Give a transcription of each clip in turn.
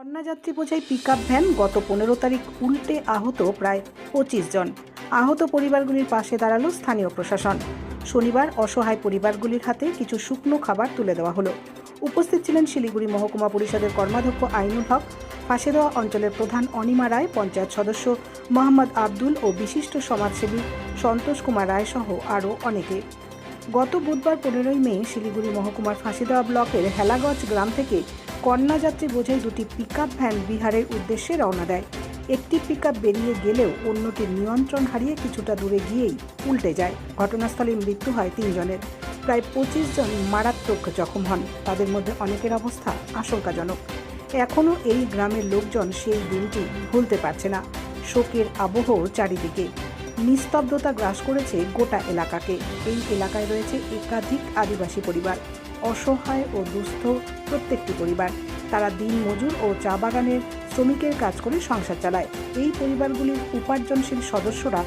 কন্যাযাত্রী বোঝাই pickup van গত 15 তারিখ উল্টে আহত প্রায় 25 জন। আহত পরিবারগুলির পাশে দাঁড়ালো স্থানীয় প্রশাসন। শনিবার অসহায় পরিবারগুলির হাতে কিছু শুকনো খাবার তুলে দেওয়া হলো। উপস্থিত ছিলেন শিলিগুড়ি মহকুমা পরিষদের কর্মাধ্যক্ষ আইনুল হক, ফাঁসিদেওয়া অঞ্চলের প্রধান অনিমা রায়, পঞ্চায়েত সদস্য মোহাম্মদ আব্দুল ও বিশিষ্ট সমাজসেবী সন্তোষ কুমার রায় সহ আরও অনেকে। গত বুধবার 15 মে শিলিগুড়ি মহকুমার ফাঁসিদেওয়া ব্লকের হেলাগঞ্জ গ্রাম থেকে কন্যাযাত্রী বোঝাই দুটি পিকআপ ভ্যান বিহারের উদ্দেশ্যে রওনা দেয়। একটি পিকআপ বেরিয়ে গেলেও অন্যটির নিয়ন্ত্রণ হারিয়ে কিছুটা দূরে গিয়েই উল্টে যায়। ঘটনাস্থলে মৃত্যু হয় 3 জনের। প্রায় 25 জন মারাত্মক জখম হন। তাদের মধ্যে অনেকের অবস্থা আশঙ্কাজনক। এখনও এই গ্রামের লোকজন সেই দিনটি ভুলতে পারছে না। শোকের আবহ চারিদিকে। নিস্তব্ধতা গ্রাস করেছে গোটা এলাকাকে। এই এলাকায় রয়েছে একাধিক আদিবাসী পরিবার, অসহায় ও দুস্থ প্রত্যেকটি পরিবার। তারা দিন মজুর ও চা বাগানের শ্রমিকের কাজ করে সংসার চালায়। এই পরিবারগুলির উপার্জনশীল সদস্যরা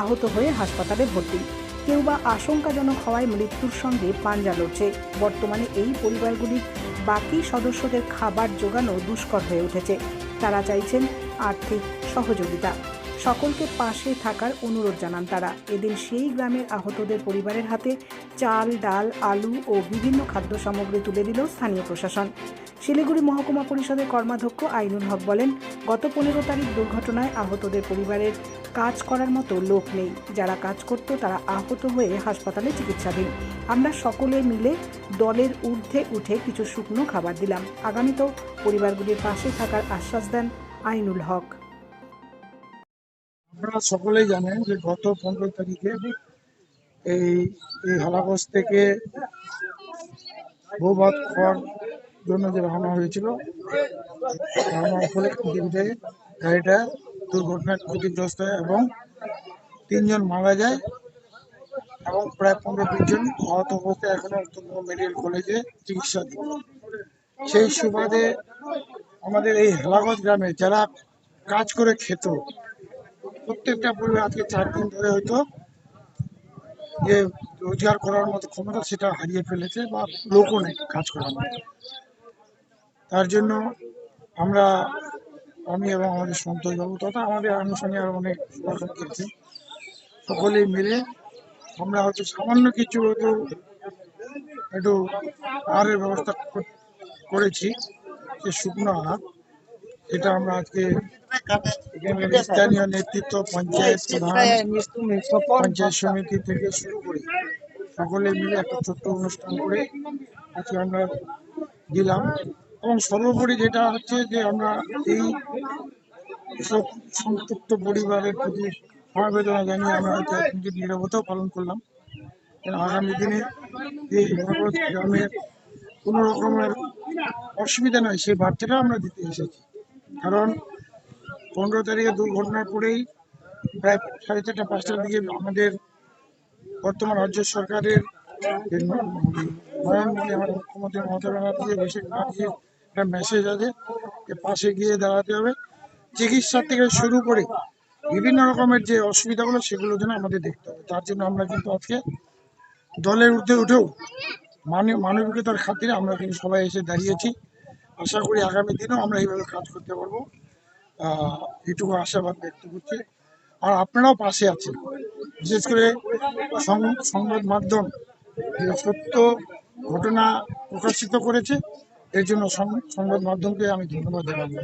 আহত হয়ে হাসপাতালে ভর্তি। কেউ বা আশঙ্কাজনক হওয়ায় মৃত্যুর সঙ্গে পাঞ্জা লড়ছে। বর্তমানে এই পরিবারগুলির বাকি সদস্যদের খাবার জোগানো দুষ্কর হয়ে উঠেছে। তারা চাইছেন আর্থিক সহযোগিতা। সকলকে পাশে থাকার অনুরোধ জানান তারা। এদিন সেই গ্রামের আহতদের পরিবারের হাতে চাল, ডাল, আলু ও বিভিন্ন খাদ্য সামগ্রী তুলে দিল স্থানীয় প্রশাসন। শিলিগুড়ি মহকুমা পরিষদের কর্মাধ্যক্ষ আইনুল হক বলেন, গত 15 তারিখ দুর্ঘটনায় আহতদের পরিবারের কাজ করার মতো লোক নেই। যারা কাজ করত তারা আহত হয়ে হাসপাতালে চিকিৎসাধীন। আমরা সকলে মিলে দলের ঊর্ধ্বে উঠে কিছু শুকনো খাবার দিলাম। আগামীতেও পরিবারগুলির পাশে থাকার আশ্বাস দেন আইনুল হক। আপনারা সকলেই জানেন যে গত 15 তারিখে এই হালাগঞ্জ থেকে বৌভাত খাওয়ার জন্য যে রওনা হয়েছিল, রওনার ফলে গাড়িটা দুর্ঘটনায় ক্ষতিগ্রস্ত হয় এবং 3 জন মারা যায় এবং প্রায় 15-20 জন আহত অবস্থায় এখনো মেডিকেল কলেজে চিকিৎসাধীন। সেই সুবাদে আমাদের এই হালাগঞ্জ গ্রামে যারা কাজ করে খেত, প্রত্যেকটা পরিবার আজকে 4 দিন ধরে হয়তো যে রোজগার করার মতো ক্ষমতা সেটা হারিয়ে ফেলেছে বা লোকও নেই কাজ করার মতো। তার জন্য আমি এবং আমাদের সন্তোষবাবু তথা আমাদের আনুষ্ঠানিক আরো অনেক সরকার করছে, সকলেই মিলে আমরা হয়তো সামান্য কিছু একটু আহারের ব্যবস্থা করেছি, যে শুকনো আহার। এটা আমরা আজকে স্থানীয় নেতৃত্ব, পঞ্চায়েত প্রধান, পঞ্চায়েত সমিতি থেকে শুরু করে সকলে মিলে একটা ছোট্ট অনুষ্ঠান করে আজকে আমরা দিলাম। এবং সর্বোপরি যেটা হচ্ছে যে আমরা এই সব সংযুক্ত পরিবারের প্রতি সমবেদনা জানিয়ে আমরা হয়তো নিজের নীরবতাও পালন করলাম। আগামী দিনে এই গ্রামের কোনো রকমের অসুবিধা নয় সেই বার্তাটা আমরা দিতে এসেছি। কারণ 15 তারিখে দুর্ঘটনার পরেই প্রায় 4:30-5টার দিকে আমাদের বর্তমান রাজ্য সরকারের নরেন্দ্র আমার মুখ্যমন্ত্রী মমতা ব্যানার্জি একটা মেসেজ আছে যে পাশে গিয়ে দাঁড়াতে হবে। চিকিৎসা থেকে শুরু করে বিভিন্ন রকমের যে অসুবিধাগুলো সেগুলো যেন আমাদের দেখতে হবে। তার জন্য আমরা কিন্তু আজকে দলের ঊর্ধ্বে উঠেও মানবিকতার খাতিরে আমরা কিন্তু সবাই এসে দাঁড়িয়েছি। আশা করি আগামী দিনেও আমরা এইভাবে কাজ করতে পারবো, এটুকু আশাবাদ ব্যক্ত করছি। আর আপনারাও পাশে আছেন, বিশেষ করে সংবাদ মাধ্যম যে সত্য ঘটনা প্রকাশিত করেছে, এর জন্য সংবাদ মাধ্যমকে আমি ধন্যবাদ জানাবো।